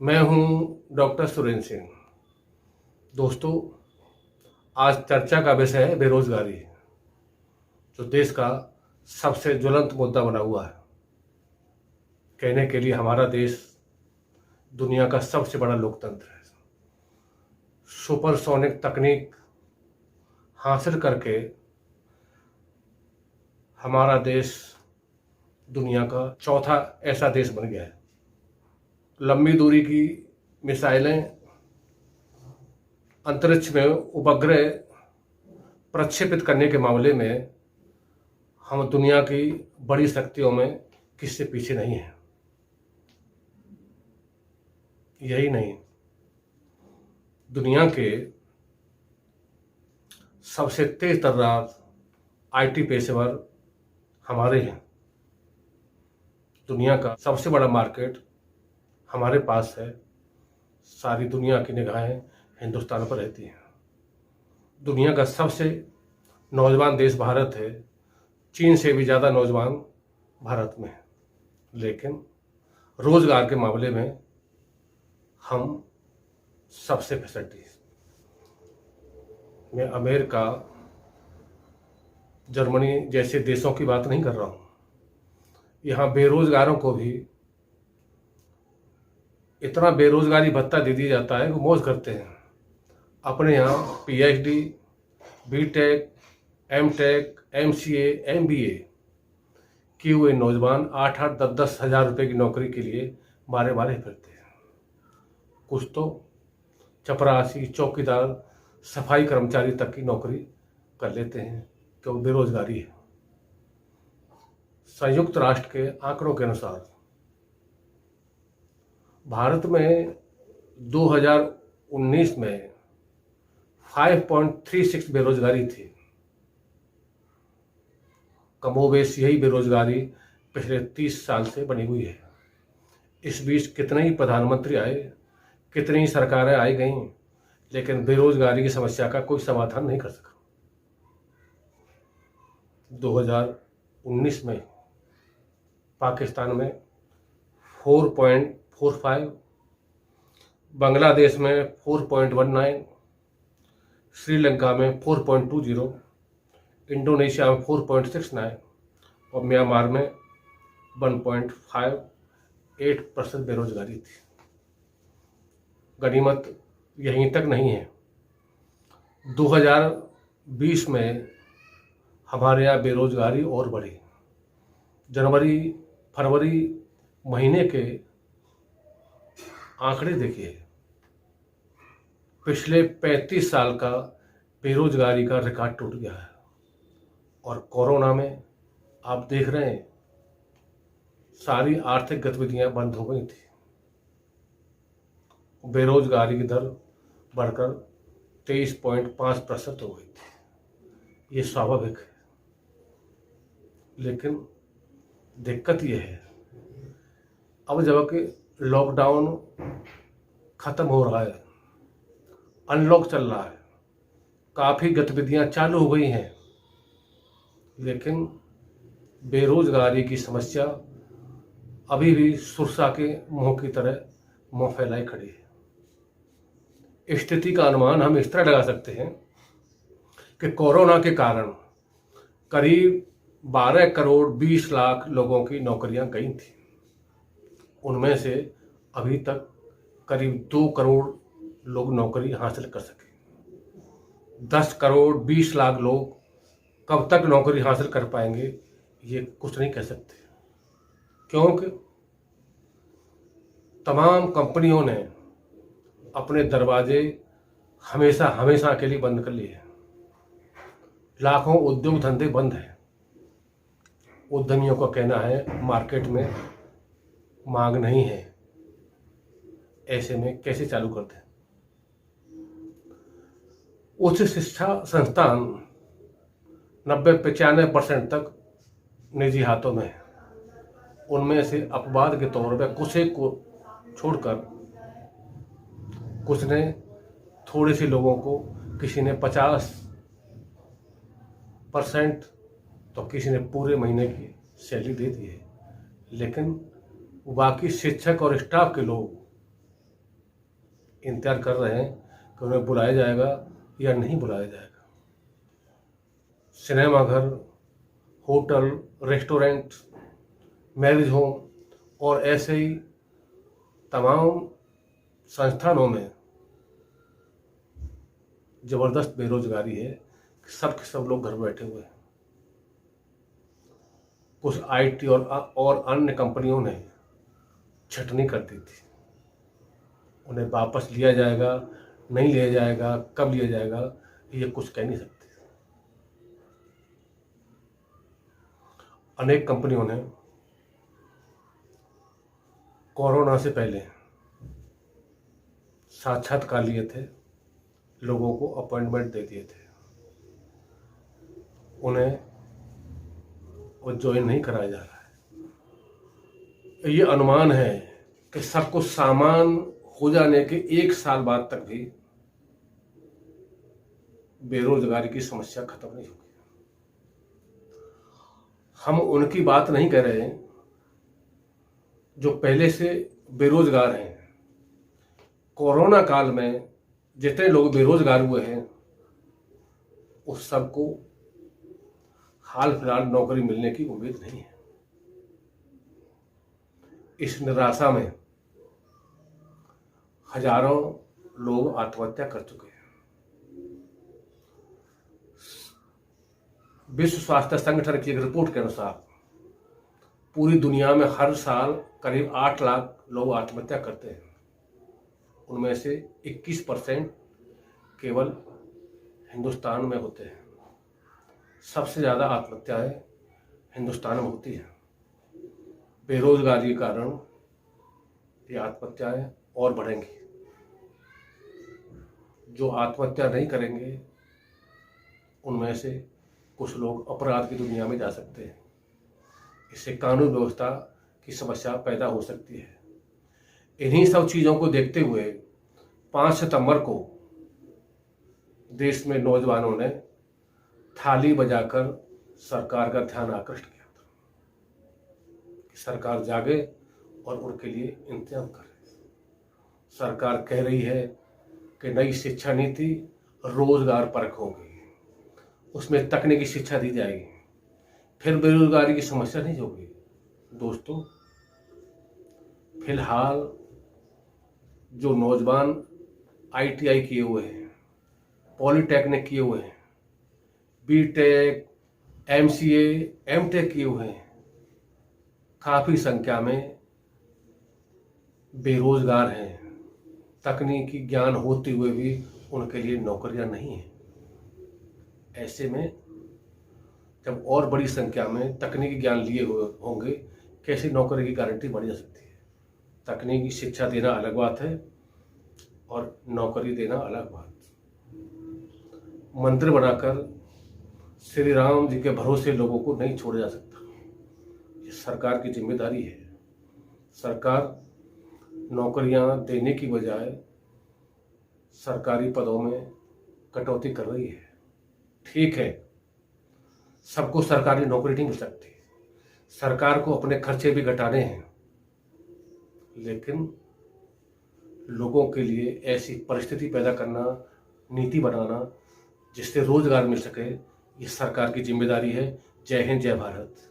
मैं हूं डॉक्टर सुरेंद्र सिंह। दोस्तों, आज चर्चा का विषय है बेरोजगारी, जो देश का सबसे ज्वलंत मुद्दा बना हुआ है। कहने के लिए हमारा देश दुनिया का सबसे बड़ा लोकतंत्र है। सुपरसोनिक तकनीक हासिल करके हमारा देश दुनिया का चौथा ऐसा देश बन गया है। लंबी दूरी की मिसाइलें, अंतरिक्ष में उपग्रह प्रक्षेपित करने के मामले में हम दुनिया की बड़ी शक्तियों में किससे पीछे नहीं हैं। यही नहीं, दुनिया के सबसे तेज तर्रार आईटी पेशेवर हमारे हैं। दुनिया का सबसे बड़ा मार्केट हमारे पास है। सारी दुनिया की निगाहें हिंदुस्तान पर रहती हैं। दुनिया का सबसे नौजवान देश भारत है। चीन से भी ज़्यादा नौजवान भारत में है। लेकिन रोजगार के मामले में हम सबसे फिसड्डी। मैं अमेरिका, जर्मनी जैसे देशों की बात नहीं कर रहा हूँ। यहाँ बेरोजगारों को भी इतना बेरोजगारी भत्ता दे दिया जाता है कि मौज करते हैं। अपने यहाँ PhD, BTech, MTech, MCA, MBA किए हुए नौजवान 8-8, 10-10 हज़ार रुपये की नौकरी के लिए मारे मारे फिरते हैं। कुछ तो चपरासी, चौकीदार, सफाई कर्मचारी तक की नौकरी कर लेते हैं, क्योंकि बेरोजगारी है। संयुक्त राष्ट्र के आंकड़ों के अनुसार भारत में 2019 में 5.36 बेरोजगारी थी। कमोबेश यही बेरोजगारी पिछले 30 साल से बनी हुई है। इस बीच कितने ही प्रधानमंत्री आए, कितनी ही सरकारें आई गईं, लेकिन बेरोजगारी की समस्या का कोई समाधान नहीं कर सका। 2019 में पाकिस्तान में 4.45, बांग्लादेश में 4.19, श्रीलंका में 4.20, इंडोनेशिया में 4.69 और म्यांमार में 1.58% बेरोजगारी थी। गनीमत यहीं तक नहीं है। 2020 में हमारे यहाँ बेरोजगारी और बढ़ी। जनवरी फरवरी महीने के आंकड़े देखिए, पिछले 35 साल का बेरोजगारी का रिकॉर्ड टूट गया है। और कोरोना में आप देख रहे हैं, सारी आर्थिक गतिविधियां बंद हो गई थी। बेरोजगारी की दर बढ़कर 23.5% हो गई थी। ये स्वाभाविक है, लेकिन दिक्कत ये है, अब जबकि लॉकडाउन खत्म हो रहा है, अनलॉक चल रहा है, काफ़ी गतिविधियां चालू हो गई हैं, लेकिन बेरोजगारी की समस्या अभी भी सुरसा के मुंह की तरह मुंह फैलाई खड़ी है। स्थिति का अनुमान हम इस तरह लगा सकते हैं कि कोरोना के कारण करीब 12 करोड़ 20 लाख लोगों की नौकरियां गई थी। उनमें से अभी तक करीब 2 करोड़ लोग नौकरी हासिल कर सके। 10 करोड़ 20 लाख लोग कब तक नौकरी हासिल कर पाएंगे, ये कुछ नहीं कह सकते, क्योंकि तमाम कंपनियों ने अपने दरवाजे हमेशा हमेशा के लिए बंद कर लिए हैं। लाखों उद्योग धंधे बंद हैं। उद्यमियों का कहना है मार्केट में मांग नहीं है, ऐसे में कैसे चालू करते हैं। उच्च शिक्षा संस्थान 90-95% तक निजी हाथों में है। उनमें से अपवाद के तौर पर कुछ एक को छोड़कर कुछ ने, थोड़े से लोगों को, किसी ने 50%, तो किसी ने पूरे महीने की सैलरी दे दी है। लेकिन बाकी शिक्षक और स्टाफ के लोग इंतजार कर रहे हैं कि उन्हें बुलाया जाएगा या नहीं बुलाया जाएगा। सिनेमाघर, होटल, रेस्टोरेंट, मैरिज होम और ऐसे ही तमाम संस्थानों में जबरदस्त बेरोजगारी है। सब के सब लोग घर बैठे हुए हैं। कुछ आईटी और अन्य कंपनियों ने छटनी कर दी थी। उन्हें वापस लिया जाएगा, नहीं लिया जाएगा, कब लिया जाएगा, ये कुछ कह नहीं सकते। अनेक कंपनियों ने कोरोना से पहले साक्षात्कार लिए थे, लोगों को अपॉइंटमेंट दे दिए थे, उन्हें वो ज्वाइन नहीं कराया जा रहा है। ये अनुमान है कि सब कुछ सामान हो जाने के 1 साल बाद तक भी बेरोजगारी की समस्या खत्म नहीं होगी। हम उनकी बात नहीं कर रहे हैं जो पहले से बेरोजगार हैं। कोरोना काल में जितने लोग बेरोजगार हुए हैं उस सबको हाल फिलहाल नौकरी मिलने की उम्मीद नहीं है। इस निराशा में हजारों लोग आत्महत्या कर चुके हैं। विश्व स्वास्थ्य संगठन की एक रिपोर्ट के अनुसार पूरी दुनिया में हर साल करीब 8 लाख लोग आत्महत्या करते हैं। उनमें से 21% केवल हिंदुस्तान में होते हैं। सबसे ज़्यादा आत्महत्याएं हिंदुस्तान में होती हैं। बेरोजगारी के कारण ये आत्महत्याएं और बढ़ेंगी। जो आत्महत्या नहीं करेंगे उनमें से कुछ लोग अपराध की दुनिया में जा सकते हैं। इससे कानून व्यवस्था की समस्या पैदा हो सकती है। इन्हीं सब चीज़ों को देखते हुए 5 सितंबर को देश में नौजवानों ने थाली बजाकर सरकार का ध्यान आकृष्ट किया था कि सरकार जागे और उनके लिए इंतजाम करे। सरकार कह रही है कि नई शिक्षा नीति रोजगार परक होगी, उसमें तकनीकी शिक्षा दी जाएगी, फिर बेरोजगारी की समस्या नहीं होगी। दोस्तों, फिलहाल जो नौजवान आईटीआई किए हुए हैं, पॉलिटेक्निक किए हुए हैं, बीटेक, एमसीए, एमटेक किए हुए हैं, काफ़ी संख्या में बेरोजगार हैं। तकनीकी ज्ञान होते हुए भी उनके लिए नौकरियां नहीं हैं। ऐसे में जब और बड़ी संख्या में तकनीकी ज्ञान लिए हुए होंगे, कैसे नौकरी की गारंटी बढ़ जा सकती है। तकनीकी शिक्षा देना अलग बात है और नौकरी देना अलग बात। मंदिर बनाकर श्री राम जी के भरोसे लोगों को नहीं छोड़ा जा सकता। ये सरकार की जिम्मेदारी है। सरकार नौकरियां देने की बजाय सरकारी पदों में कटौती कर रही है। ठीक है, सबको सरकारी नौकरी नहीं मिल सकती, सरकार को अपने खर्चे भी घटाने हैं, लेकिन लोगों के लिए ऐसी परिस्थिति पैदा करना, नीति बनाना जिससे रोजगार मिल सके, ये सरकार की जिम्मेदारी है। जय हिंद, जय भारत।